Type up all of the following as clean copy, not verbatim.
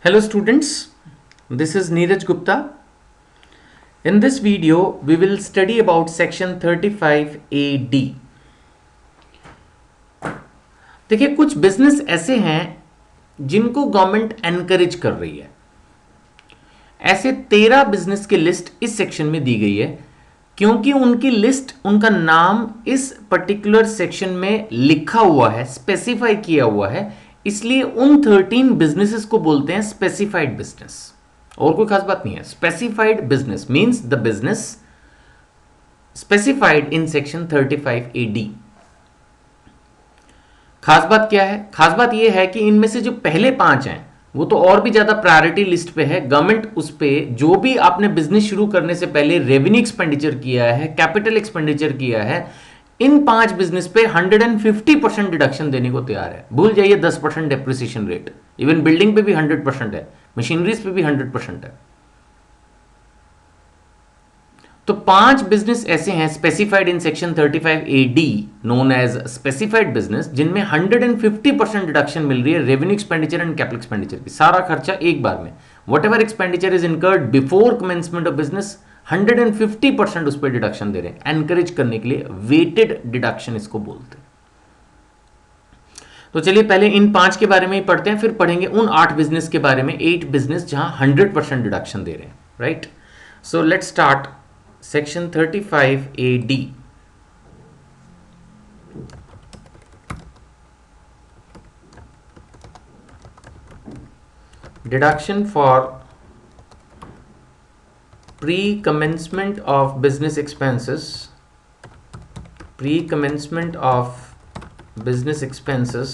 Hello students, this is Neeraj Gupta. In this video, we will study about section 35AD. देखिए कुछ business ऐसे हैं जिनको government encourage कर रही है। ऐसे 13 बिजनेस की लिस्ट इस सेक्शन में दी गई है क्योंकि उनकी लिस्ट, उनका नाम इस पर्टिकुलर सेक्शन में लिखा हुआ है, स्पेसिफाई किया हुआ है, इसलिए उन 13 बिजनेसेस को बोलते हैं स्पेसिफाइड बिजनेस। और कोई खास बात नहीं है। Specified business means the business specified in section 35AD। खास बात क्या है? खास बात यह है कि इनमें से जो पहले 5 हैं वो तो और भी ज्यादा प्रायोरिटी लिस्ट पे है। गवर्नमेंट उस पे जो भी आपने बिजनेस शुरू करने से पहले रेवेन्यू एक्सपेंडिचर किया है, कैपिटल एक्सपेंडिचर किया है, इन 5 बिजनेस पे 150% डिडक्शन देने को तैयार है। भूल जाइए 10% डेप्रिसिएशन रेट। इवन बिल्डिंग पे भी 100% है, मशीनरीज पे भी 100% है। तो 5 बिजनेस ऐसे हैं specified in section 35AD known as specified business, जिनमें 150% डिडक्शन मिल रही है revenue expenditure and capital expenditure की। सारा खर्चा एक बार में, whatever expenditure is incurred before commencement of business, 150% उस पर डिडक्शन दे रहे हैं, एनकरेज करने के लिए। वेटेड डिडक्शन इसको बोलते हैं। तो चलिए पहले इन 5 के बारे में ही पढ़ते हैं, फिर पढ़ेंगे उन 8 बिजनेस के बारे में, 8 बिजनेस जहां 100% डिडक्शन दे रहे हैं। Right, so let's start section 35AD। Deduction for pre-commencement of business expenses, pre-commencement of business expenses,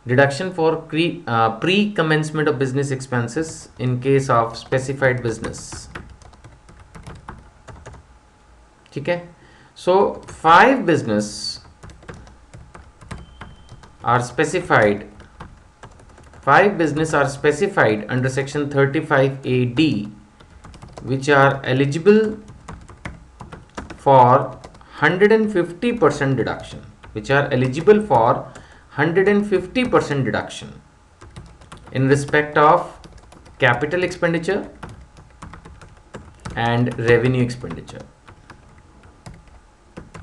deduction for pre-commencement of business expenses in case of specified business. ठीक है, so 5 business are specified, 5 business are specified under section 35AD which are eligible for 150% deduction, which are eligible for 150% deduction in respect of capital expenditure and revenue expenditure.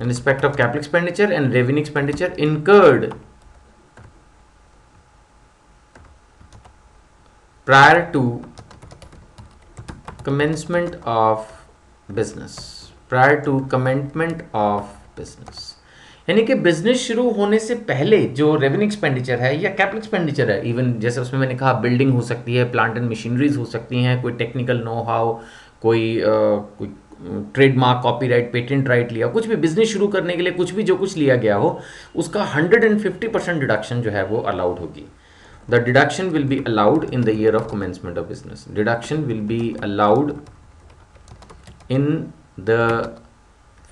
In respect of capital expenditure and revenue expenditure incurred prior to commencement of business, prior to commencement of business, यानी कि business शुरू होने से पहले जो revenue expenditure है या capital expenditure है, इवन जैसे उसमें मैंने कहा बिल्डिंग हो सकती है, प्लांट एंड मशीनरीज हो सकती हैं, कोई टेक्निकल नो हाउ, कोई ट्रेडमार्क, कॉपीराइट, पेटेंट राइट लिया, कुछ भी बिजनेस शुरू करने के लिए कुछ भी जो कुछ लिया गया हो, उसका 150% डिडक्शन जो है वो अलाउड होगी। The deduction will be allowed in the year of commencement of business. Deduction will be allowed in the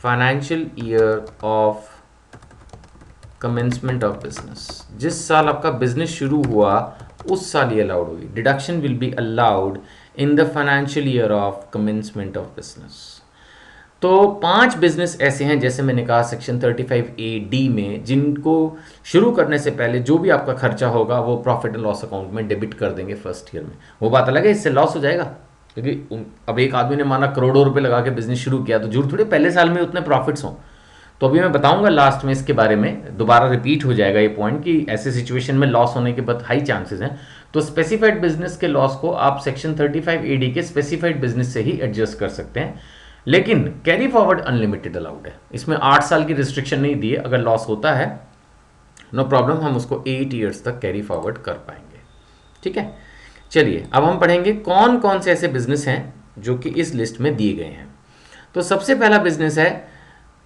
financial year of commencement of business. जिस साल आपका बिजनेस शुरू हुआ उस साल ये अलाउड होगी। Deduction will be allowed in the financial year of commencement of business. तो 5 बिजनेस ऐसे हैं, जैसे मैंने कहा सेक्शन 35AD में, जिनको शुरू करने से पहले जो भी आपका खर्चा होगा वो प्रॉफिट एंड लॉस अकाउंट में डेबिट कर देंगे फर्स्ट ईयर में। वो बात अलग है, इससे लॉस हो जाएगा, क्योंकि अब एक आदमी ने माना करोड़ों रुपए लगा के बिजनेस शुरू किया, तो जरूर थोड़ी पहले साल में उतने प्रॉफिट्स हों। तो अभी मैं बताऊंगा लास्ट में इसके बारे में, दोबारा रिपीट हो जाएगा ये पॉइंट कि ऐसे सिचुएशन में लॉस होने के बहुत हाई चांसेस हैं। तो स्पेसिफाइड बिजनेस के लॉस को आप सेक्शन 35AD के स्पेसिफाइड बिजनेस से ही एडजस्ट कर सकते हैं, लेकिन कैरी फॉरवर्ड अनलिमिटेड अलाउड है। इसमें 8 साल की रिस्ट्रिक्शन नहीं दी है। अगर लॉस होता है नो प्रॉब्लम, हम उसको 8 ईयर्स तक कैरी फॉरवर्ड कर पाएंगे। ठीक है, चलिए अब हम पढ़ेंगे कौन कौन से ऐसे बिजनेस हैं जो कि इस लिस्ट में दिए गए हैं। तो सबसे पहला बिजनेस है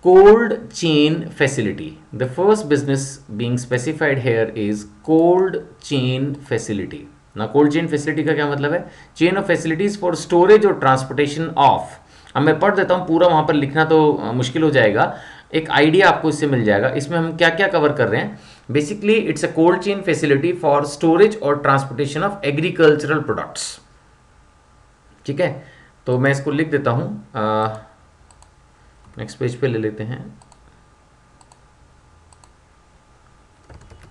cold chain facility. The first business being specified here is cold chain facility. ना कोल्ड चेन फैसिलिटी का क्या मतलब है? Chain of facilities for storage और ट्रांसपोर्टेशन ऑफ। अब मैं पढ़ देता हूँ, पूरा वहाँ पर लिखना तो मुश्किल हो जाएगा, एक आइडिया आपको इससे मिल जाएगा। इसमें हम क्या क्या कवर कर रहे हैं? Basically it's a cold chain facility for storage और ट्रांसपोर्टेशन ऑफ एग्रीकल्चरल प्रोडक्ट्स। ठीक है, तो मैं इसको लिख देता हूँ, नेक्स्ट पेज पे ले लेते हैं।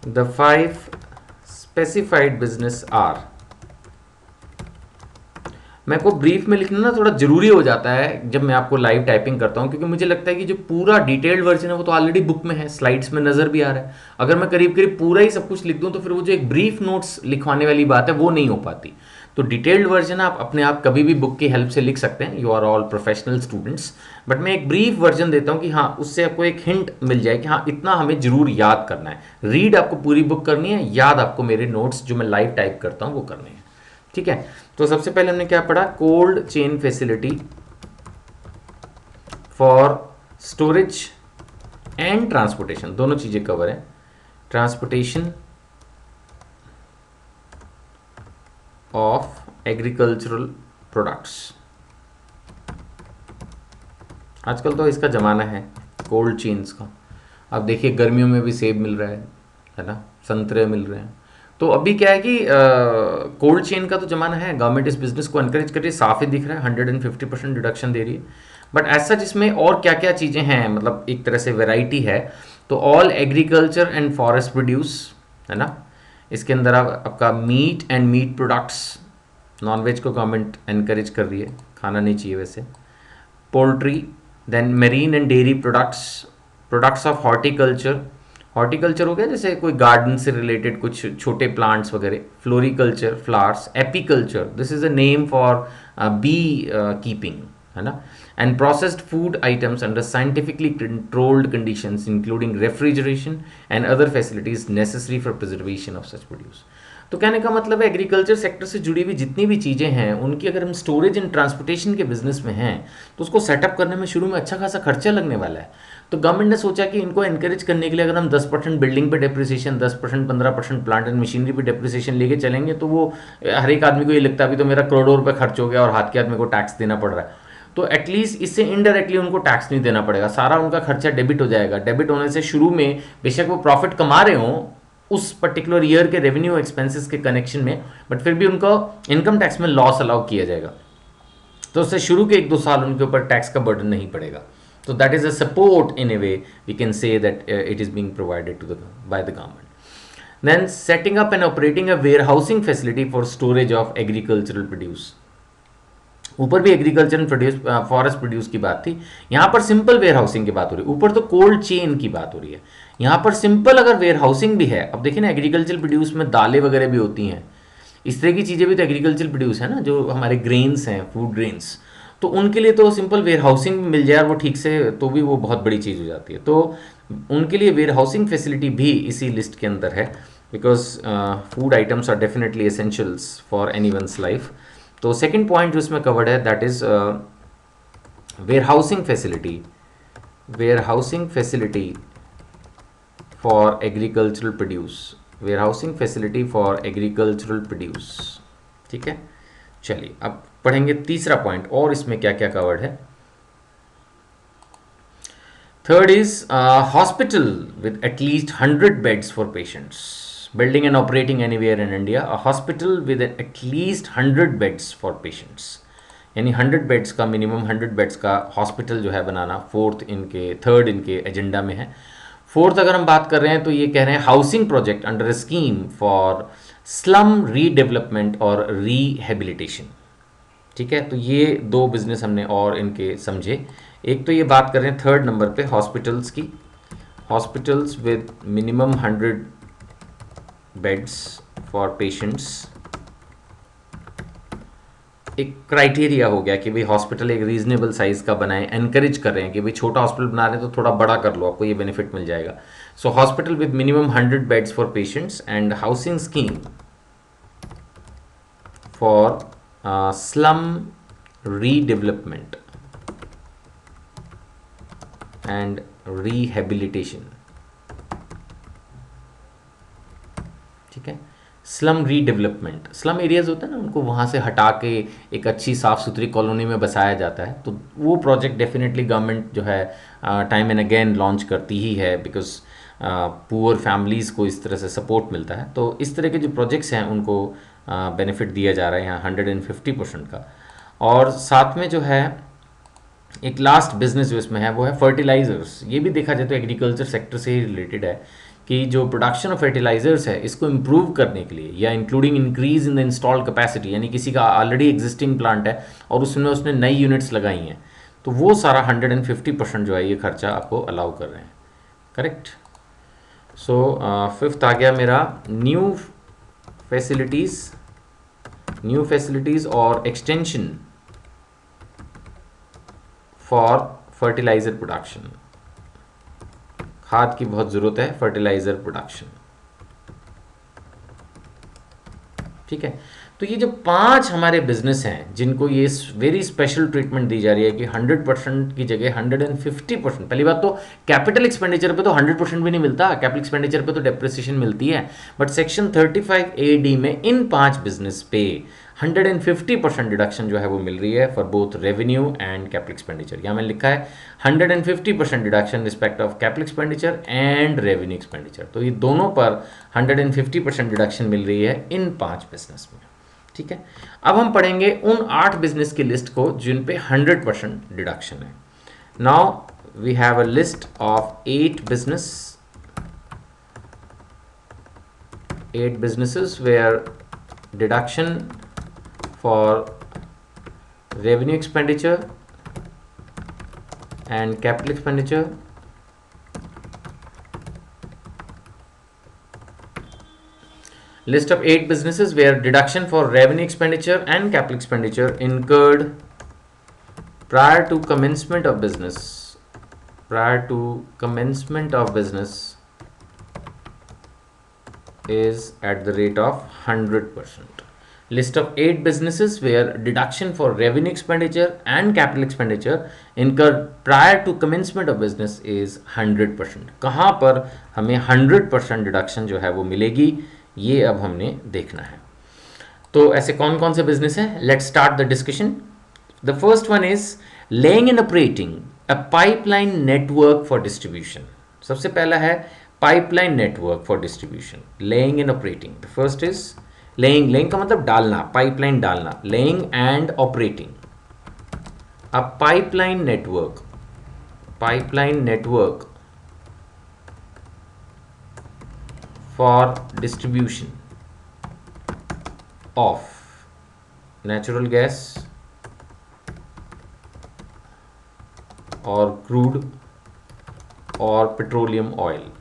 द 5 specified business are मेरे को ब्रीफ में लिखना ना थोड़ा ज़रूरी हो जाता है जब मैं आपको लाइव टाइपिंग करता हूँ, क्योंकि मुझे लगता है कि जो पूरा डिटेल्ड वर्जन है वो तो ऑलरेडी बुक में है, स्लाइड्स में नज़र भी आ रहा है। अगर मैं करीब करीब पूरा ही सब कुछ लिख दूँ तो फिर वो जो एक ब्रीफ नोट्स लिखवाने वाली बात है वो नहीं हो पाती। तो डिटेल्ड वर्जन आप अपने आप कभी भी बुक की हेल्प से लिख सकते हैं, you are all professional students. But मैं एक ब्रीफ वर्जन देता हूँ कि हाँ, उससे आपको एक हिंट मिल जाए कि हाँ इतना हमें जरूर याद करना है। रीड आपको पूरी बुक करनी है, याद आपको मेरे नोट्स जो मैं लाइव टाइप करता हूँ वो करने हैं। ठीक है, तो सबसे पहले हमने क्या पढ़ा, cold chain facility for storage and transportation, दोनों चीजें कवर है। ट्रांसपोर्टेशन ऑफ एग्रीकल्चरल प्रोडक्ट्स, आजकल तो इसका ज़माना है कोल्ड चेन्स का। अब देखिए गर्मियों में भी सेब मिल रहा है ना, संतरे मिल रहे हैं। तो अभी क्या है कि कोल्ड चेन का तो ज़माना है, गवर्नमेंट इस बिज़नेस को एनकरेज कर रही है, साफ ही दिख रहा है 150% डिडक्शन दे रही है। बट ऐसा जिसमें और क्या क्या चीज़ें हैं, मतलब एक तरह से वैरायटी है। तो all agriculture and forest produce है ना, इसके अंदर आपका meat and meat products, non-veg को गवर्नमेंट एनकरेज कर रही है, खाना नहीं चाहिए वैसे। Poultry, then marine and dairy products, products of horticulture, horticulture हो गया जैसे कोई गार्डन से रिलेटेड कुछ छोटे प्लांट्स वगैरह, floriculture flowers, apiculture this is a name for bee keeping है ना, and processed food items under scientifically controlled conditions including refrigeration and other facilities necessary for preservation of such produce. तो कहने का मतलब है एग्रीकल्चर सेक्टर से जुड़ी हुई जितनी भी चीज़ें हैं उनकी अगर हम स्टोरेज एंड ट्रांसपोर्टेशन के बिजनेस में हैं तो उसको सेटअप करने में शुरू में अच्छा खासा खर्चा लगने वाला है। तो गवर्नमेंट ने सोचा कि इनको एनकरेज करने के लिए अगर हम 10% बिल्डिंग पे डेप्रिसिएशन, 10% 15% प्लांट एंड मशीनरी पे डेप्रिसिएशन लेके चलेंगे तो वो हर एक आदमी को ये लगता है अभी तो मेरा करोड़ों रुपये खर्च हो गया और हाथ के आदमी को टैक्स देना पड़ रहा है। तो एटलीस्ट इससे इनडायरेक्टली उनको टैक्स नहीं देना पड़ेगा, सारा उनका खर्चा डेबिट हो जाएगा। डेबिट होने से शुरू में बेशक वो प्रॉफिट कमा रहे हों उस पर्टिकुलर ईयर के रेवेन्यू एक्सपेंसेस के कनेक्शन में, बट फिर भी उनको इनकम टैक्स में लॉस अलाउ किया जाएगा। तो उससे शुरू के 1-2 साल उनके ऊपर टैक्स का बर्डन नहीं पड़ेगा। तो that is a support in a way we can say that it is being provided to the by the government. Then setting up and operating a warehousing facility for storage of agricultural produce. ऊपर भी agriculture and produce forest produce की बात थी, यहाँ पर simple where housing की बात हो रही है। ऊपर तो कोल्ड चेन की बात हो रही है, यहाँ पर सिंपल अगर वेयर हाउसिंग भी है। अब देखिए ना एग्रीकल्चर प्रोड्यूस में दालें वगैरह भी होती हैं, इस तरह की चीज़ें भी तो एग्रीकल्चर प्रोड्यूस है ना, जो हमारे ग्रेन्स हैं, फूड ग्रेन्स, तो उनके लिए तो सिंपल वेयर हाउसिंग मिल जाए और वो ठीक से, तो भी वो बहुत बड़ी चीज़ हो जाती है। तो उनके लिए वेयर हाउसिंग फैसिलिटी भी इसी लिस्ट के अंदर है, because food items are definitely essentials for any one's life. तो सेकेंड पॉइंट जो इसमें कवर्ड है that is warehousing facility, warehousing facility for agricultural produce, warehousing facility for agricultural produce. ठीक है, चलिए अब पढ़ेंगे तीसरा पॉइंट और इसमें क्या क्या कवर्ड है। Third is hospital with at least 100 beds for patients, building and operating anywhere in India, a hospital with at least 100 beds for patients, यानी 100 बेड्स का मिनिमम 100 बेड्स का हॉस्पिटल जो है बनाना थर्ड इनके एजेंडा में है। फोर्थ अगर हम बात कर रहे हैं तो ये कह रहे हैं housing project under scheme for slum redevelopment और रीहेबिलिटेशन। ठीक है, तो ये 2 बिजनेस हमने और इनके समझे। एक तो ये बात कर रहे हैं थर्ड नंबर पे हॉस्पिटल्स की, hospitals with minimum 100 beds for patients. एक क्राइटेरिया हो गया कि भाई हॉस्पिटल एक रीजनेबल साइज का बनाए, एनकरेज कर रहे हैं कि भाई छोटा हॉस्पिटल बना रहे हैं तो थोड़ा बड़ा कर लो, आपको ये बेनिफिट मिल जाएगा। So hospital with minimum 100 beds for patients and housing scheme for slum redevelopment and rehabilitation. ठीक है, स्लम रीडेवलपमेंट, स्लम एरियाज होते हैं ना उनको वहाँ से हटा के एक अच्छी साफ़ सुथरी कॉलोनी में बसाया जाता है। तो वो प्रोजेक्ट डेफिनेटली गवर्नमेंट जो है टाइम एंड अगेन लॉन्च करती ही है, बिकॉज पुअर फैमिलीज़ को इस तरह से सपोर्ट मिलता है। तो इस तरह के जो प्रोजेक्ट्स हैं उनको बेनिफिट दिया जा रहा है यहाँ 150% का। और साथ में जो है एक लास्ट बिजनेस जो इसमें है वो है फर्टिलाइज़र्स। ये भी देखा जाए तो एग्रीकल्चर सेक्टर से ही रिलेटेड है कि जो प्रोडक्शन ऑफ फर्टिलाइजर्स है इसको इम्प्रूव करने के लिए, या including increase in the installed capacity, यानी किसी का ऑलरेडी एग्जिस्टिंग प्लांट है और उसमें उसने नई यूनिट्स लगाई हैं, तो वो सारा 150% जो है ये खर्चा आपको अलाउ कर रहे हैं। करेक्ट। सो फिफ्थ आ गया मेरा न्यू फैसिलिटीज़ और एक्सटेंशन फॉर फर्टिलाइज़र प्रोडक्शन। खाद की बहुत ज़रूरत है फर्टिलाइज़र प्रोडक्शन। ठीक है, तो ये जो 5 हमारे बिजनेस हैं जिनको ये वेरी स्पेशल ट्रीटमेंट दी जा रही है कि 100% की जगह 150%। पहली बात तो कैपिटल एक्सपेंडिचर पे तो 100% भी नहीं मिलता, कैपिटल एक्सपेंडिचर पे तो डेप्रिसिएशन मिलती है, बट सेक्शन 35A(d) में इन 5 बिजनेस पे 150% डिडक्शन जो है वो मिल रही है for both revenue and capital expenditure. यहाँ मैंने लिखा है 150% deduction respect of capital expenditure and revenue expenditure. तो ये दोनों पर 150% डिडक्शन मिल रही है इन 5 बिजनेस में। ठीक है, अब हम पढ़ेंगे उन 8 बिजनेस की लिस्ट को जिन पे 100% डिडक्शन है। Now we have a list of 8 businesses where deduction for revenue expenditure and capital expenditure list of 8 businesses where deduction for revenue expenditure and capital expenditure incurred prior to commencement of business is at the rate of 100%. List of 8 businesses where deduction for revenue expenditure and capital expenditure incurred prior to commencement of business is 100%. कहाँ पर हमें 100% deduction जो है वो मिलेगी, ये अब हमने देखना है। तो ऐसे कौन कौन से बिजनेस हैं? Let's start the discussion. The first one is laying and operating a pipeline network for distribution. सबसे पहला है pipeline network for distribution, laying and operating. The first is laying का मतलब डालना, पाइपलाइन डालना, laying and operating a pipeline network for distribution of natural gas और crude और petroleum oil.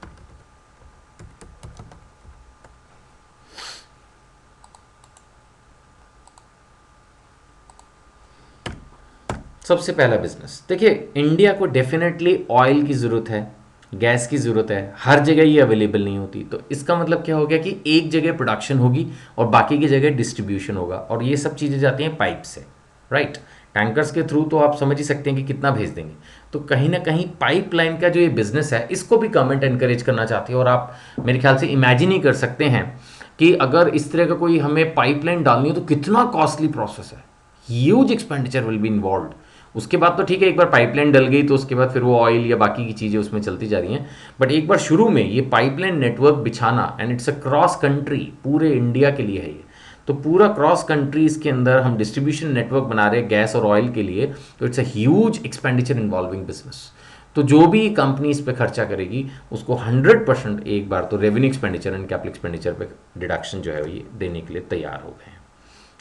सबसे पहला बिजनेस देखिए, इंडिया को डेफिनेटली ऑयल की ज़रूरत है, गैस की ज़रूरत है, हर जगह ये अवेलेबल नहीं होती। तो इसका मतलब क्या हो गया कि एक जगह प्रोडक्शन होगी और बाकी की जगह डिस्ट्रीब्यूशन होगा, और ये सब चीज़ें जाती हैं पाइप से, राइट। टैंकर्स के थ्रू तो आप समझ ही सकते हैं कि कितना भेज देंगे। तो कहीं ना कहीं पाइपलाइन का जो ये बिज़नेस है इसको भी गवर्नमेंट एनकरेज करना चाहती है। और आप मेरे ख्याल से इमेजिन ही कर सकते हैं कि अगर इस तरह का कोई हमें पाइपलाइन डालनी है तो कितना कॉस्टली प्रोसेस है, huge expenditure will be involve. उसके बाद तो ठीक है, एक बार पाइपलाइन डल गई तो उसके बाद फिर वो ऑयल या बाकी की चीज़ें उसमें चलती जा रही हैं, बट एक बार शुरू में ये पाइपलाइन नेटवर्क बिछाना, and it's a cross country, पूरे इंडिया के लिए है ये। तो पूरा क्रॉस कंट्रीज के अंदर हम डिस्ट्रीब्यूशन नेटवर्क बना रहे हैं गैस और ऑयल के लिए, तो it's a huge expenditure involving business. तो जो भी कंपनी इस पे खर्चा करेगी उसको 100% एक बार तो revenue expenditure and capital expenditure पे डिडक्शन जो है ये देने के लिए तैयार हो गए हैं।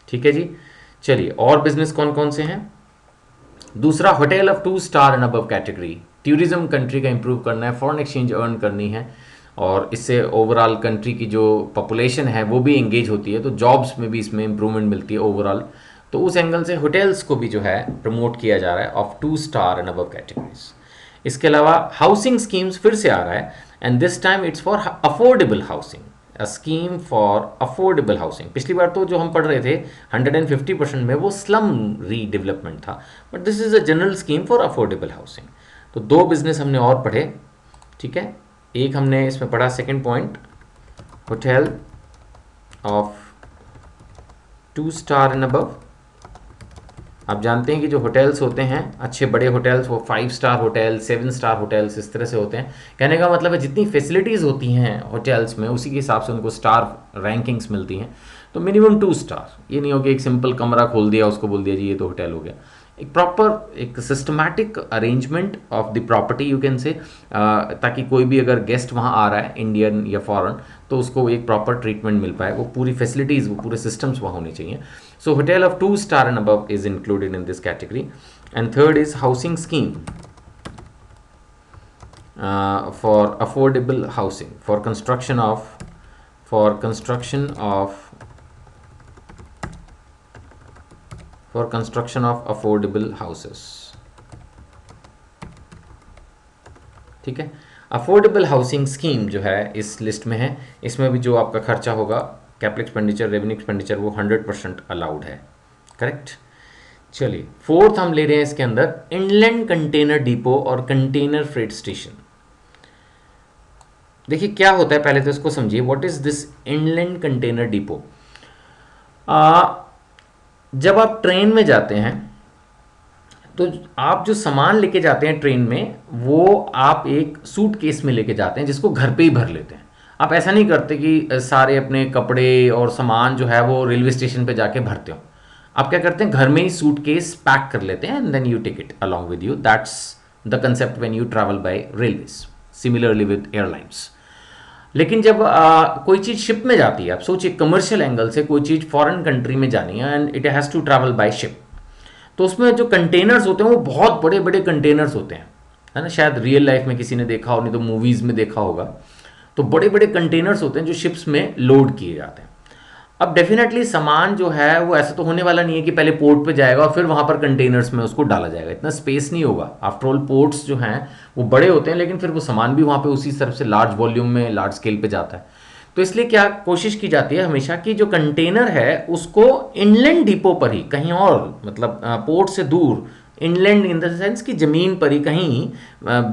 ठीक है जी, चलिए और बिजनेस कौन कौन से हैं। दूसरा, hotel of 2 star and above category. Tourism country का इंप्रूव करना है, फॉरेन एक्सचेंज अर्न करनी है, और इससे ओवरऑल कंट्री की जो पॉपुलेशन है वो भी एंगेज होती है, तो जॉब्स में भी इसमें इंप्रूवमेंट मिलती है ओवरऑल। तो उस एंगल से होटल्स को भी जो है प्रमोट किया जा रहा है of 2 star and above categories. इसके अलावा हाउसिंग स्कीम्स फिर से आ रहा है, and this time it's for affordable housing, a scheme for affordable housing. पिछली बार तो जो हम पढ़ रहे थे 150% में वो स्लम रीडेवलपमेंट था, but this is a general scheme for affordable housing. तो 2 बिजनेस हमने और पढ़े। ठीक है, एक हमने इसमें पढ़ा second point, hotel of 2 star and above. आप जानते हैं कि जो होटल्स होते हैं अच्छे बड़े होटल्स, वो 5 स्टार होटल, 7 स्टार होटल्स इस तरह से होते हैं। कहने का मतलब है जितनी फैसिलिटीज़ होती हैं होटल्स में उसी के हिसाब से उनको स्टार रैंकिंग्स मिलती हैं। तो मिनिमम 2 स्टार, ये नहीं हो कि एक सिंपल कमरा खोल दिया उसको बोल दिया जी ये तो होटल हो गया। एक प्रॉपर एक systematic arrangement of the property you can say, ताकि कोई भी अगर गेस्ट वहाँ आ रहा है इंडियन या फॉरेन तो उसको एक प्रॉपर ट्रीटमेंट मिल पाए, वो पूरी फैसिलिटीज़ वो पूरे सिस्टम्स वहाँ होने चाहिए. So hotel of 2 star and above is included in this category. And third is housing scheme for affordable housing, for construction of affordable houses. ठीक है. अफोर्डेबल हाउसिंग स्कीम जो है इस लिस्ट में है. इसमें भी जो आपका खर्चा होगा, कैपिटल एक्सपेंडिचर, रेवेन्यू एक्सपेंडिचर, वो 100% अलाउड है. करेक्ट. चलिए, फोर्थ हम ले रहे हैं इसके अंदर इनलैंड कंटेनर डिपो और कंटेनर फ्रेट स्टेशन. देखिए क्या होता है, पहले तो इसको समझिए. What is this inland container depot? जब आप ट्रेन में जाते हैं तो आप जो सामान लेके जाते हैं ट्रेन में, वो आप एक सूटकेस में लेके जाते हैं जिसको घर पे ही भर लेते हैं. आप ऐसा नहीं करते कि सारे अपने कपड़े और सामान जो है वो रेलवे स्टेशन पे जाके भरते हो. आप क्या करते हैं, घर में ही सूटकेस पैक कर लेते हैं and then you take it along with you. That's the concept when you travel by railways, similarly with airlines. लेकिन जब कोई चीज़ शिप में जाती है, आप सोचिए कमर्शियल एंगल से कोई चीज़ फॉरेन कंट्री में जानी है and it has to travel by ship, तो उसमें जो कंटेनर्स होते हैं वो बहुत बड़े बड़े कंटेनर्स होते हैं, है ना. शायद रियल लाइफ में किसी ने देखा हो, नहीं तो मूवीज़ में देखा होगा. तो बड़े बड़े कंटेनर्स होते हैं जो शिप्स में लोड किए जाते हैं. अब डेफिनेटली सामान जो है वो ऐसा तो होने वाला नहीं है कि पहले पोर्ट पे जाएगा और फिर वहाँ पर कंटेनर्स में उसको डाला जाएगा. इतना स्पेस नहीं होगा. आफ्टर ऑल पोर्ट्स जो हैं वो बड़े होते हैं, लेकिन फिर वो सामान भी वहाँ पे उसी तरफ से लार्ज वॉल्यूम में, लार्ज स्केल पे जाता है. तो इसलिए क्या कोशिश की जाती है हमेशा कि जो कंटेनर है उसको इनलैंड डिपो पर ही, कहीं और मतलब पोर्ट से दूर, इनलैंड इन द सेंस कि ज़मीन पर ही कहीं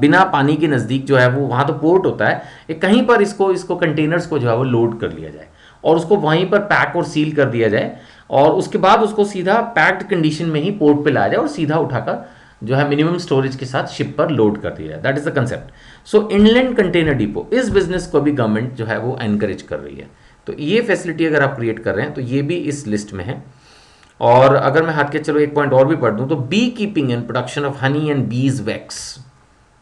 बिना पानी के नज़दीक जो है वो, वहाँ तो पोर्ट होता है, कहीं पर इसको कंटेनर्स को जो है वो लोड कर लिया जाए और उसको वहीं पर पैक और सील कर दिया जाए, और उसके बाद उसको सीधा पैक्ड कंडीशन में ही पोर्ट पे लाया जाए और सीधा उठाकर जो है मिनिमम स्टोरेज के साथ शिप पर लोड कर दिया जाए. That is the concept. So inland container depot, इस बिजनेस को भी गवर्नमेंट जो है वो एनकरेज कर रही है. तो ये फैसिलिटी अगर आप क्रिएट कर रहे हैं तो ये भी इस लिस्ट में है. और अगर मैं हाथ के चलो एक पॉइंट और भी पढ़ दूं तो bee keeping and production of honey and bees wax.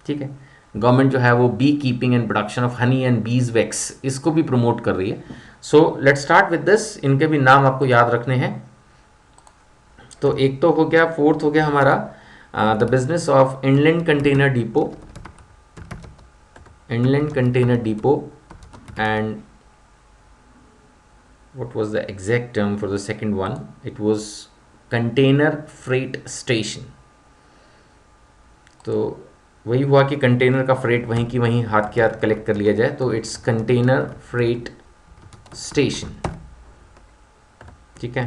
ठीक है, गवर्नमेंट जो है वो bee keeping and production of honey and bees wax इसको भी प्रमोट कर रही है. So let's start with this. इनके भी नाम आपको याद रखने हैं. तो एक तो हो गया, फोर्थ हो गया हमारा the business of inland container depot, and what was the exact term for the second one? It was container freight station. तो वही हुआ कि कंटेनर का फ्रेट वहीं की वहीं हाथ के हाथ कलेक्ट कर लिया जाए, तो इट्स कंटेनर फ्रेट स्टेशन. ठीक है.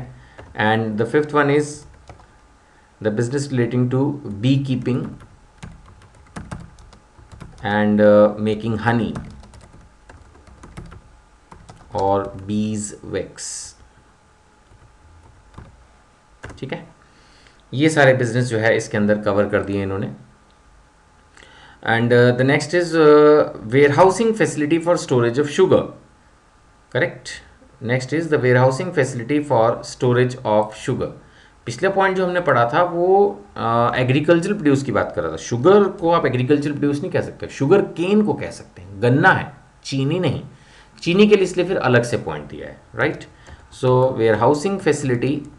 And the fifth one is the business relating to bee keeping and making honey और बीज वैक्स. ठीक है, ये सारे बिजनेस जो है इसके अंदर कवर कर दिए इन्होंने. And the next is warehousing facility for storage of sugar. Correct. Next is the warehousing facility for storage of sugar. पिछले पॉइंट जो हमने पढ़ा था वो एग्रीकल्चर प्रोड्यूस की बात कर रहा था. शुगर को आप एग्रीकल्चर प्रोड्यूस नहीं कह सकते, शुगर केन को कह सकते हैं. गन्ना है, चीनी नहीं. चीनी के लिए इसलिए फिर अलग से पॉइंट दिया है. Right. So warehousing facility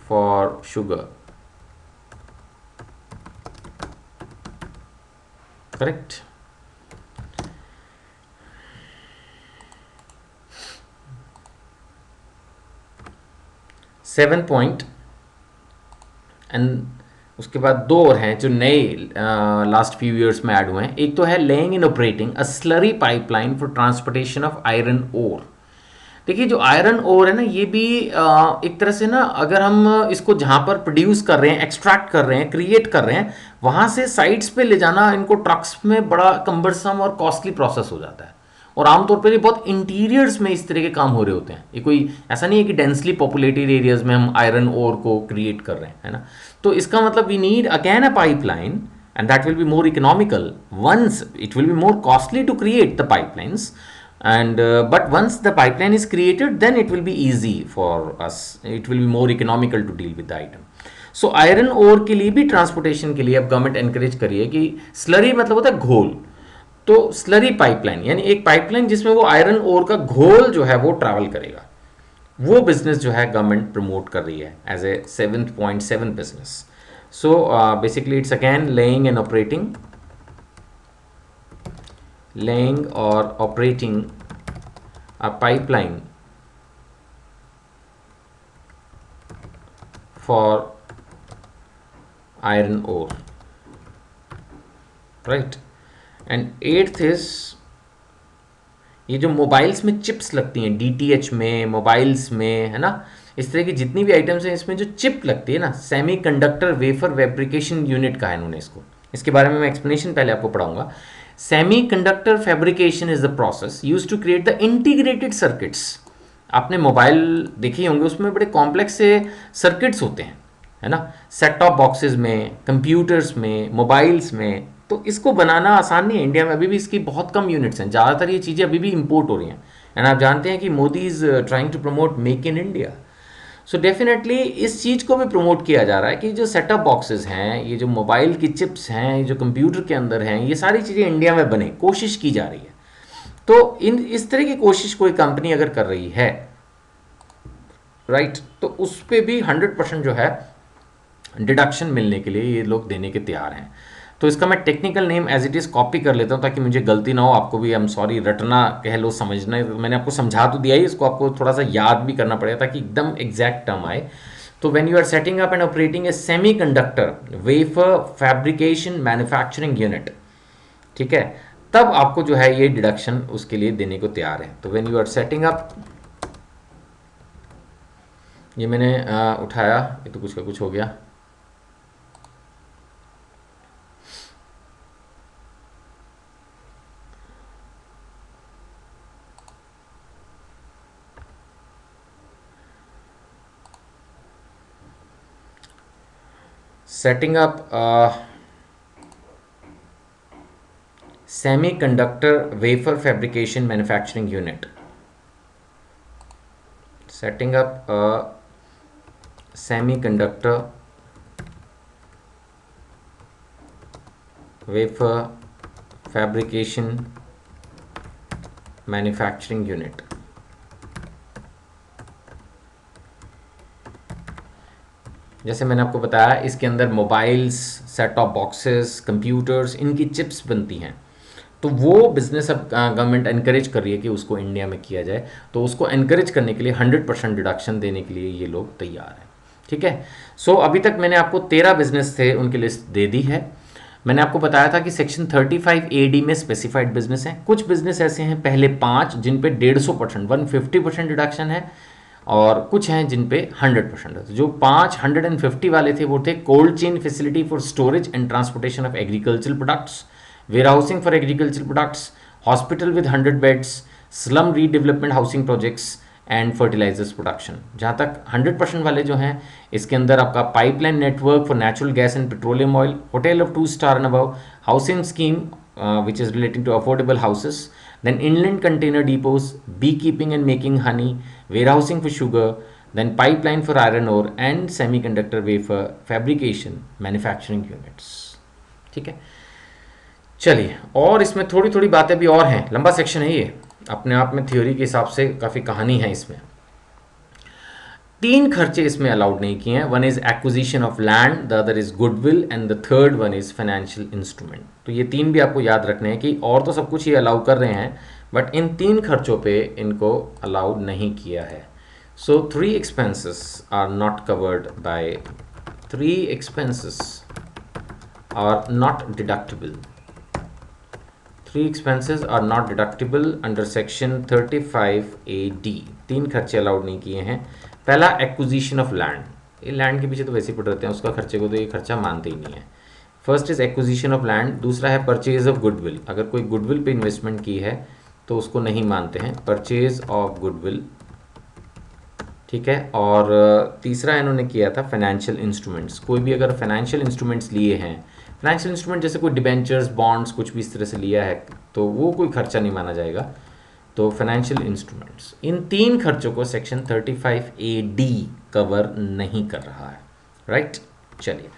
for sugar. Correct. Seven point. And उसके बाद दो और हैं जो नए लास्ट फ्यू ईयर्स में ऐड हुए हैं. एक तो है laying in operating a slurry pipeline for transportation of iron ore. देखिए जो आयरन ओर है ना, ये भी एक तरह से ना, अगर हम इसको जहाँ पर प्रोड्यूस कर रहे हैं, एक्सट्रैक्ट कर रहे हैं, क्रिएट कर रहे हैं, वहाँ से साइट्स पे ले जाना इनको ट्रक्स में बड़ा कम्बरसम और कॉस्टली प्रोसेस हो जाता है. और आमतौर पर ये बहुत इंटीरियर्स में इस तरह के काम हो रहे होते हैं. ये कोई ऐसा नहीं है कि डेंसली पॉपुलेटेड एरियाज में हम आयरन ओर को क्रिएट कर रहे हैं, है ना. तो इसका मतलब we need again a pipeline and that will be more economical. Once it will be more costly to create the pipelines, and but once the pipeline is created, then it will be easy for us, it will be more economical to deal with the item. सो iron ore के लिए भी, transportation के लिए अब government encourage करिए कि slurry मतलब होता है घोल, तो स्लरी पाइपलाइन यानी एक पाइपलाइन जिसमें वो आयरन ओर का घोल जो है वो ट्रैवल करेगा, वो बिजनेस जो है गवर्नमेंट प्रमोट कर रही है as a 7.7 business. So basically it's again laying and operating, laying or operating a pipeline for iron ore, right? And eighth is ये जो मोबाइल्स में चिप्स लगती हैं, DTH में, मोबाइल्स में, है ना, इस तरह की जितनी भी आइटम्स हैं इसमें जो चिप लगती है ना, semi conductor wafer fabrication unit का है इन्होंने इसको, इसके बारे में मैं एक्सप्लेनेशन पहले आपको पढ़ाऊंगा. Semiconductor fabrication is the process used to create the integrated circuits. आपने मोबाइल देखे होंगे, उसमें बड़े कॉम्प्लेक्स से सर्किट्स होते हैं, है ना, सेट टॉप बॉक्सेस में, कंप्यूटर्स में, मोबाइल्स में. तो इसको बनाना आसान नहीं है, इंडिया में अभी भी इसकी बहुत कम यूनिट्स हैं, ज़्यादातर ये चीज़ें अभी भी इंपोर्ट हो रही हैं. एंड आप जानते हैं कि Modi is trying to promote make in India. So definitely इस चीज़ को भी प्रमोट किया जा रहा है कि जो सेटअप बॉक्सेस हैं, ये जो मोबाइल की चिप्स हैं, ये जो कंप्यूटर के अंदर हैं, ये सारी चीज़ें इंडिया में बने, कोशिश की जा रही है. तो इस तरह की कोशिश कोई कंपनी अगर कर रही है, राइट, तो उस पर भी 100% जो है डिडक्शन मिलने के लिए ये लोग देने के तैयार हैं. तो इसका मैं technical name as it is copy कर लेता हूँ ताकि मुझे गलती ना हो, आपको भी आई एम सॉरी, रटना कह लो, समझना, मैंने आपको समझा तो दिया ही, इसको आपको थोड़ा सा याद भी करना पड़ेगा ताकि एकदम एग्जैक्ट टर्म आए. तो when you are setting up and operating a semiconductor wafer fabrication manufacturing unit, ठीक है, तब आपको जो है ये डिडक्शन उसके लिए देने को तैयार है. तो when you are setting up, ये मैंने उठाया, ये तो कुछ का कुछ हो गया. setting up a semiconductor wafer fabrication manufacturing unit, setting up a semiconductor wafer fabrication manufacturing unit. जैसे मैंने आपको बताया, इसके अंदर mobiles, set top boxes, computers, इनकी चिप्स बनती हैं. तो वो बिज़नेस अब गवर्नमेंट एनकरेज कर रही है कि उसको इंडिया में किया जाए. तो उसको एनकरेज करने के लिए 100% डिडक्शन देने के लिए ये लोग तैयार हैं. ठीक है. सो अभी तक मैंने आपको 13 बिजनेस थे, उनकी लिस्ट दे दी है. मैंने आपको बताया था कि सेक्शन 35 AD में स्पेसिफाइड बिजनेस हैं. कुछ बिजनेस ऐसे हैं, पहले 5 जिन पे 150%, 150% डिडक्शन है, और कुछ हैं जिन पे 100% है. तो जो 550 वाले थे वो थे cold chain facility for storage and transportation of agricultural products, warehousing for agricultural products, hospital with 100 beds, slum redevelopment housing projects and fertilisers production. जहाँ तक 100% वाले जो हैं, इसके अंदर आपका pipeline network for natural gas and petroleum oil, hotel of 2 star and above, housing scheme which is relating to affordable houses, then inland container depots, beekeeping and making honey, warehousing for sugar, then pipeline for iron ore and semiconductor wafer fabrication manufacturing units. ठीक है. चलिए, और इसमें थोड़ी थोड़ी बातें भी और हैं, लंबा सेक्शन है ये, अपने आप में थ्योरी के हिसाब से काफ़ी कहानी है इसमें. 3 खर्चे इसमें अलाउड नहीं किए हैं. One is acquisition of land, the other is goodwill and the third one is financial instrument. तो ये 3 भी आपको याद रखने हैं कि और तो सब कुछ ये अलाउ कर रहे हैं, बट इन 3 खर्चों पे इनको अलाउड नहीं किया है. So 3 expenses are not covered by, 3 expenses are not deductible. 3 expenses are not deductible under section 35 AD. 3 खर्चे अलाउड नहीं किए हैं. पहला एक्विजिशन ऑफ लैंड, ये लैंड के पीछे तो वैसे ही पड़ रहते हैं, उसका खर्चे को तो ये खर्चा मानते ही नहीं है. First is acquisition of land. दूसरा है परचेज ऑफ गुडविल. अगर कोई गुडविल पे इन्वेस्टमेंट की है तो उसको नहीं मानते हैं, परचेज ऑफ गुडविल. ठीक है. और तीसरा इन्होंने किया था फाइनेंशियल इंस्ट्रूमेंट्स. कोई भी अगर फाइनेंशियल इंस्ट्रूमेंट्स लिए हैं, फाइनेंशियल इंस्ट्रूमेंट जैसे कोई डिबेंचर्स, बॉन्ड्स, कुछ भी इस तरह से लिया है, तो वो कोई खर्चा नहीं माना जाएगा. तो फाइनेंशियल इंस्ट्रूमेंट्स, इन 3 खर्चों को सेक्शन 35A D कवर नहीं कर रहा है, राइट। चलिए,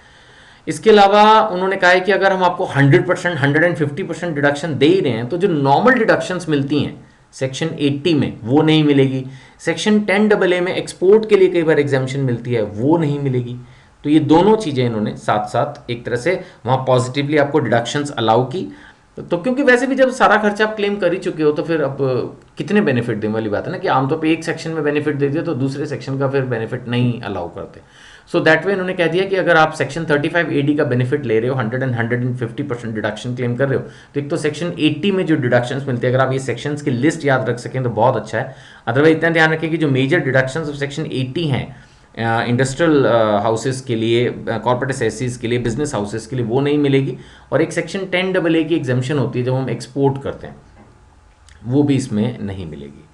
इसके अलावा उन्होंने कहा है कि अगर हम आपको 100%, 150% डिडक्शन दे ही रहे हैं तो जो नॉर्मल डिडक्शंस मिलती हैं सेक्शन 80 में वो नहीं मिलेगी। सेक्शन 10AA में एक्सपोर्ट के लिए कई बार एग्जाम्शन मिलती है, वो नहीं मिलेगी। तो ये दोनों चीज़ें इन्होंने साथ साथ एक तरह से वहाँ पॉजिटिवली आपको डिडक्शंस अलाउ की। तो क्योंकि वैसे भी जब सारा खर्चा आप क्लेम कर ही चुके हो तो फिर अब कितने बेनिफिट देने वाली बात है ना, कि आमतौर पे एक सेक्शन में बेनिफिट दे दिया तो दूसरे सेक्शन का फिर बेनिफिट नहीं अलाउ करते। सो दैट वे इन्होंने कह दिया कि अगर आप सेक्शन 35AD का बेनिफिट ले रहे हो, 100 and 150% डिडक्शन क्लेम कर रहे हो, तो एक तो सेक्शन 80 में जो डिडक्शंस मिलते हैं, अगर आप ये सेक्शंस की लिस्ट याद रख सकें तो बहुत अच्छा है। अदरवाइज इतना ध्यान रखें कि जो मेजर डिडक्शंस ऑफ सेक्शन 80 हैं इंडस्ट्रियल हाउसेस के लिए, कॉर्पोरेट एसेसीज के लिए, बिजनेस हाउसेस के लिए, वो नहीं मिलेगी। और एक सेक्शन 10AA की एग्जाम्शन होती है जब हम एक्सपोर्ट करते हैं, वो भी इसमें नहीं मिलेगी।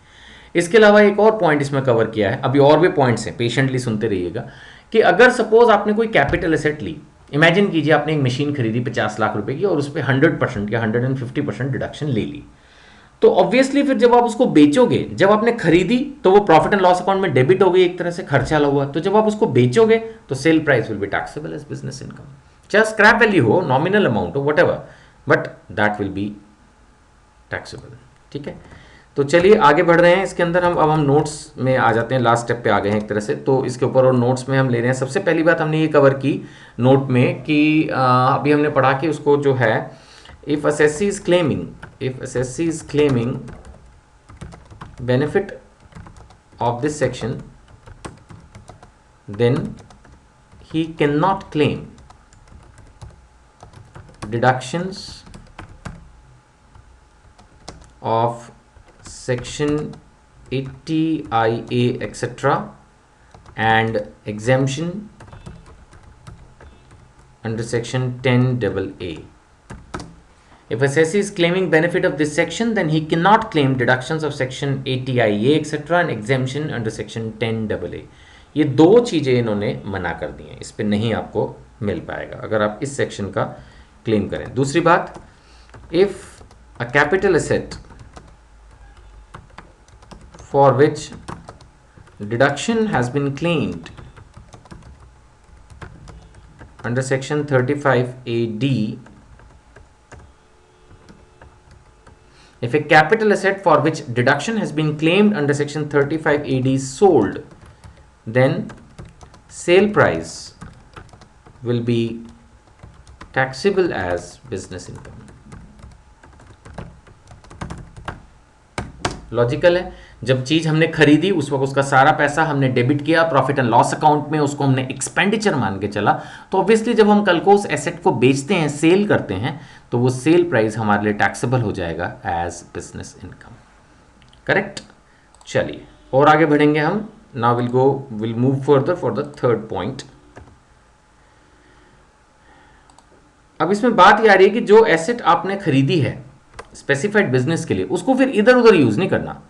इसके अलावा एक और पॉइंट इसमें कवर किया है, अभी और भी पॉइंट्स हैं, पेशेंटली सुनते रहिएगा, कि अगर सपोज आपने कोई कैपिटल एसेट ली, इमेजिन कीजिए आपने एक मशीन खरीदी 50 लाख रुपए की और उस पर 100% या 150% डिडक्शन ले ली, तो ऑब्वियसली फिर जब आप उसको बेचोगे, जब आपने खरीदी तो वो प्रॉफिट एंड लॉस अकाउंट में डेबिट हो गई, एक तरह से खर्चा हुआ, तो जब आप उसको बेचोगे तो sale price will be taxable as business income, चाहे स्क्रैप वैल्यू हो, नॉमिनल अमाउंट हो, whatever, but that will be taxable. ठीक है, तो चलिए आगे बढ़ रहे हैं इसके अंदर। अब हम नोट्स में आ जाते हैं, लास्ट स्टेप पे आ गए हैं एक तरह से। तो इसके ऊपर और नोट्स में हम ले रहे हैं, सबसे पहली बात हमने ये कवर की नोट में कि अभी हमने पढ़ा कि उसको जो है, if assessee is claiming benefit of this section, then he cannot claim deductions of section 80IA etc. and exemption under section 10AA. If assessee is claiming benefit of this section, then he cannot claim deductions of section 80IA etc. and exemption under section 10AA. ये दो चीज़ें इन्होंने मना कर दी हैं, इस पे नहीं आपको मिल पाएगा अगर आप इस सेक्शन का क्लेम करें। दूसरी बात, if a capital asset for which deduction has been claimed under section 35AD, if a capital asset for which deduction has been claimed under section 35AD is sold, then sale price will be taxable as business income. Logical है, जब चीज हमने खरीदी उस वक्त उसका सारा पैसा हमने डेबिट किया प्रॉफिट एंड लॉस अकाउंट में, उसको हमने एक्सपेंडिचर मान के चला, तो ऑब्वियसली जब हम कल को उस एसेट को बेचते हैं, सेल करते हैं, तो वो सेल प्राइस हमारे लिए टैक्सेबल हो जाएगा एज बिजनेस इनकम। करेक्ट। चलिए और आगे बढ़ेंगे हम। Now will move further for the third point. अब इसमें बात ये आ रही है कि जो एसेट आपने खरीदी है स्पेसिफाइड बिजनेस के लिए, उसको फिर इधर उधर यूज नहीं करना।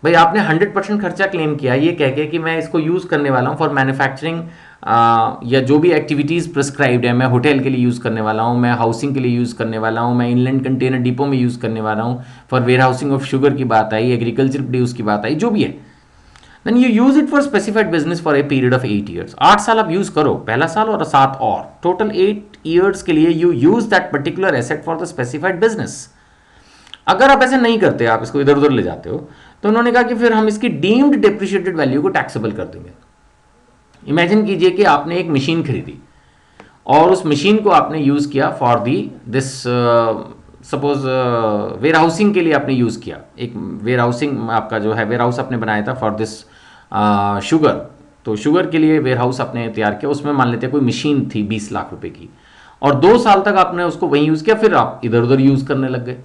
भाई आपने 100% खर्चा क्लेम किया ये कह के कि मैं इसको यूज करने वाला हूँ फॉर मैन्युफैक्चरिंग या जो भी एक्टिविटीज प्रिस्क्राइब्ड है, मैं होटल के लिए यूज करने वाला हूँ, मैं हाउसिंग के लिए यूज करने वाला हूँ, मैं इनलैंड कंटेनर डिपो में यूज करने वाला हूँ, for warehousing of sugar की बात आई, एग्रीकल्चर प्रोड्यूस की बात आई, जो भी है, then you use it for specified business for a period of 8 years। 8 साल आप यूज करो, पहला साल और 7 और, टोटल 8 years के लिए you use that particular asset for the specified business. अगर आप ऐसे नहीं करते, आप इसको इधर उधर ले जाते हो, तो उन्होंने कहा कि फिर हम इसकी डीम्ड डेप्रिशिएटेड वैल्यू को टैक्सेबल कर देंगे। इमेजिन कीजिए कि आपने एक मशीन खरीदी और उस मशीन को आपने यूज किया for the this suppose warehousing के लिए आपने यूज किया, एक वेयर हाउसिंग आपका जो है वेयर हाउस आपने बनाया था फॉर दिस शुगर, तो शुगर के लिए वेयर हाउस आपने तैयार किया, उसमें मान लेते हैं कोई मशीन थी 20 लाख रुपए की, और 2 साल तक आपने उसको वहीं यूज किया, फिर आप इधर उधर यूज करने लग गए।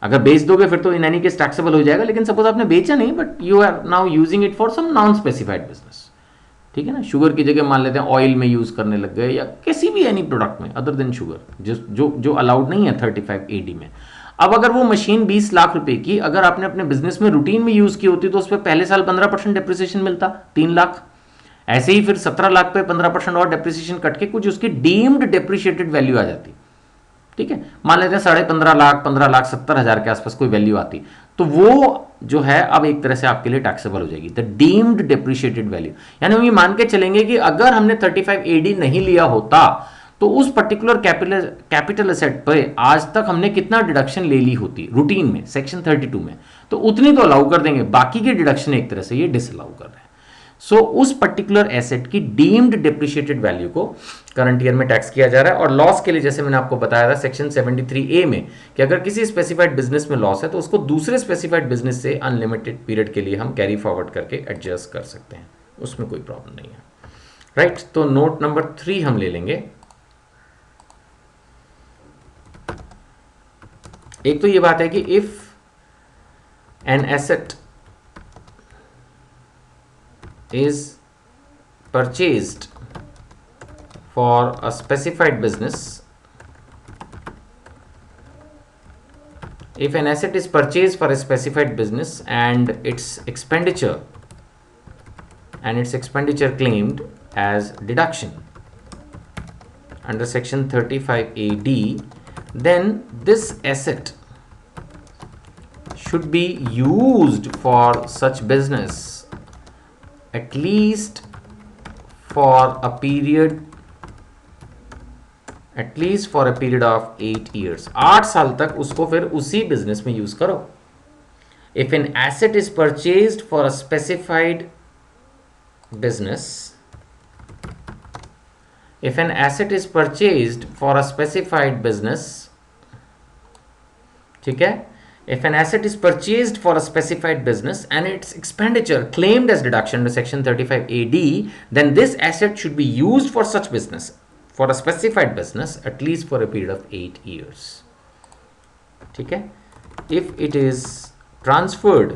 अगर बेच दोगे फिर तो इन एनी केस टैक्सेबल हो जाएगा, लेकिन सपोज आपने बेचा नहीं but you are now using it for some non specified business, ठीक है ना, शुगर की जगह मान लेते हैं ऑयल में यूज करने लग गए या किसी भी एनी प्रोडक्ट में अदर देन शुगर जो अलाउड नहीं है 35AD में। अब अगर वो मशीन 20 लाख रुपए की अगर आपने अपने बिजनेस में रूटीन में यूज की होती तो उस पर पहले साल 15% डेप्रिसिएशन मिलता, 3 लाख, ऐसे ही फिर 17 लाख पे 15% और डेप्रिसिएशन कट के कुछ उसकी डीम्ड डेप्रिशिएटेड वैल्यू आ जाती, ठीक है, मान लेते हैं 15.5 लाख 15,70,000 के आसपास कोई वैल्यू आती, तो वो जो है अब एक तरह से आपके लिए टैक्सेबल हो जाएगी, द डीम्ड डेप्रिशिएटेड वैल्यू। यानी हम ये मान के चलेंगे कि अगर हमने 35 एडी नहीं लिया होता तो उस पर्टिकुलर कैपिटल एसेट पे आज तक हमने कितना डिडक्शन ले ली होती रूटीन में सेक्शन 32 में, तो उतनी तो अलाउ कर देंगे, बाकी की डिडक्शन एक तरह से ये डिसअलाउ कर रहे हैं। सो उस पर्टिकुलर एसेट की डीम्ड डेप्रिशिएटेड वैल्यू को करंट ईयर में टैक्स किया जा रहा है। और लॉस के लिए जैसे मैंने आपको बताया था सेक्शन 73A में कि अगर किसी स्पेसिफाइड बिजनेस में लॉस है तो उसको दूसरे स्पेसिफाइड बिजनेस से अनलिमिटेड पीरियड के लिए हम कैरी फॉरवर्ड करके एडजस्ट कर सकते हैं, उसमें कोई प्रॉब्लम नहीं है, राइट। तो नोट नंबर 3 हम ले लेंगे। एक तो ये बात है कि if an asset is purchased for a specified business, if an asset is purchased for a specified business and its expenditure claimed as deduction under section 35AD, then this asset should be used for such business at least for a period of 8 years। 8 साल तक उसको फिर उसी business में use करो। If an asset is purchased for a specified business, ठीक है, if an asset is purchased for a specified business and its expenditure claimed as deduction under section 35AD, then this asset should be used for such business, for a specified business, at least for a period of 8 years। ठीक है, if it is transferred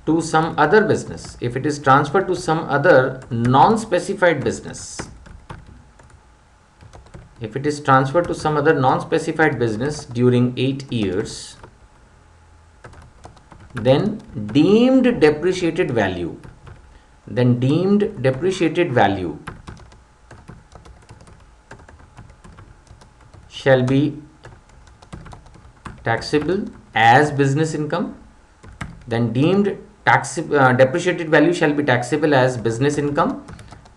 to some other business, if it is transferred to some other non-specified business, if it is transferred to some other non-specified business during 8 years, then deemed depreciated value shall be taxable as business income, then deemed depreciated value shall be taxable as business income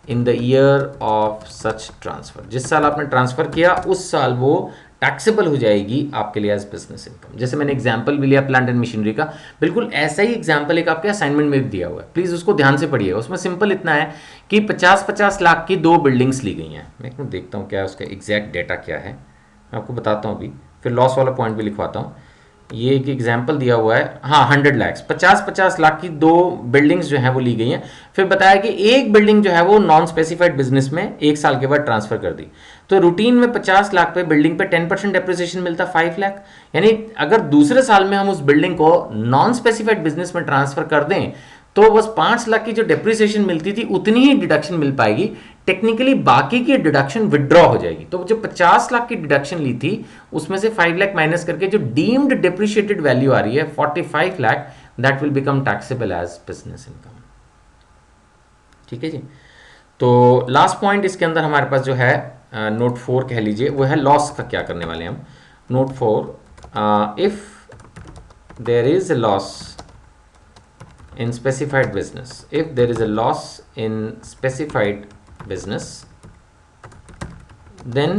in the year of such transfer. जिस साल आपने transfer किया उस साल वो taxable हो जाएगी आपके लिए एज बिजनेस इनकम। जैसे मैंने एग्जांपल भी लिया प्लांट एंड मशीनरी का, बिल्कुल ऐसा ही एग्जांपल एक आपके असाइनमेंट में भी दिया हुआ है, प्लीज़ उसको ध्यान से पढ़िएगा। उसमें सिंपल इतना है कि 50-50 लाख की 2 बिल्डिंग्स ली गई हैं। मैं देखता हूँ क्या उसका एग्जैक्ट डेटा क्या है, मैं आपको बताता हूँ अभी, फिर लॉस वाला पॉइंट भी लिखवाता हूँ। ये एक एग्जाम्पल दिया हुआ है, हाँ 100 लाख 50-50 लाख की 2 बिल्डिंग्स जो है वो ली गई हैं। फिर बताया कि एक बिल्डिंग जो है वो नॉन स्पेसिफाइड बिजनेस में 1 साल के बाद ट्रांसफर कर दी, तो रूटीन में 50 लाख पे बिल्डिंग पे 10% डेप्रिसिएशन मिलता 5 लाख। यानी अगर दूसरे साल में हम उस बिल्डिंग को नॉन स्पेसिफाइड बिजनेस में ट्रांसफर कर दें तो बस 5 लाख की जो डेप्रिसिएशन मिलती थी उतनी ही डिडक्शन मिल पाएगी, टेक्निकली बाकी की डिडक्शन विड्रॉ हो जाएगी। तो जो 50 लाख की डिडक्शन ली थी उसमें से 5 लाख माइनस करके जो डीम्ड डेप्रिशिएटेड वैल्यू आ रही है 45 lakh, that will become taxable as business income. ठीक है जी। तो लास्ट पॉइंट इसके अंदर हमारे पास जो है नोट 4 कह लीजिए, वो है लॉस का क्या करने वाले हम। Note 4, if there is a loss in specified business, if there is a loss in specified business, then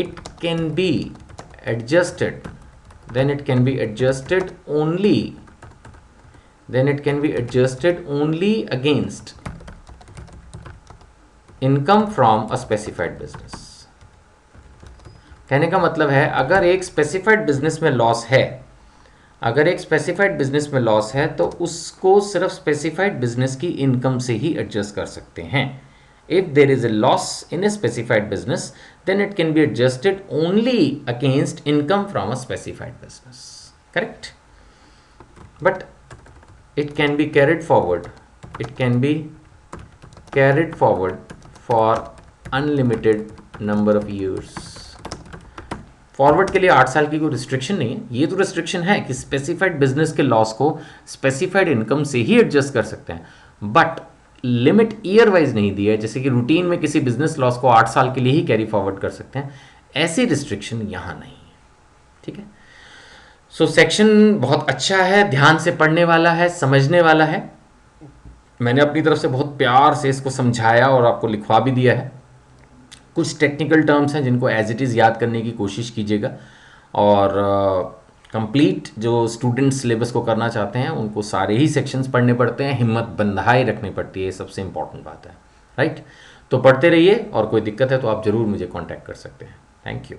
it can be adjusted only against income from a specified business। कहने का मतलब है अगर एक स्पेसिफाइड बिजनेस में loss है, तो उसको सिर्फ स्पेसिफाइड बिजनेस की इनकम से ही एडजस्ट कर सकते हैं। If there is a loss in a specified business then it can be adjusted only against income from a specified business, correct. But it can be carried forward for unlimited number of years. Forward के लिए 8 साल की कोई restriction नहीं है। ये तो restriction है कि स्पेसिफाइड बिजनेस के लॉस को स्पेसिफाइड इनकम से ही एडजस्ट कर सकते हैं, बट लिमिट ईयर वाइज नहीं दिया है। जैसे कि रूटीन में किसी बिजनेस लॉस को 8 साल के लिए ही कैरी फॉरवर्ड कर सकते हैं, ऐसी रिस्ट्रिक्शन यहां नहीं है। ठीक है, सो सेक्शन बहुत अच्छा है, ध्यान से पढ़ने वाला है, समझने वाला है। मैंने अपनी तरफ से बहुत प्यार से इसको समझाया और आपको लिखवा भी दिया है। कुछ टेक्निकल टर्म्स हैं जिनको एज इट इज़ याद करने की कोशिश कीजिएगा, और कंप्लीट जो स्टूडेंट सिलेबस को करना चाहते हैं उनको सारे ही सेक्शंस पढ़ने पड़ते हैं, हिम्मत बंधाए रखनी पड़ती है, ये सबसे इंपॉर्टेंट बात है, राइट। तो पढ़ते रहिए, और कोई दिक्कत है तो आप ज़रूर मुझे कांटेक्ट कर सकते हैं। Thank you.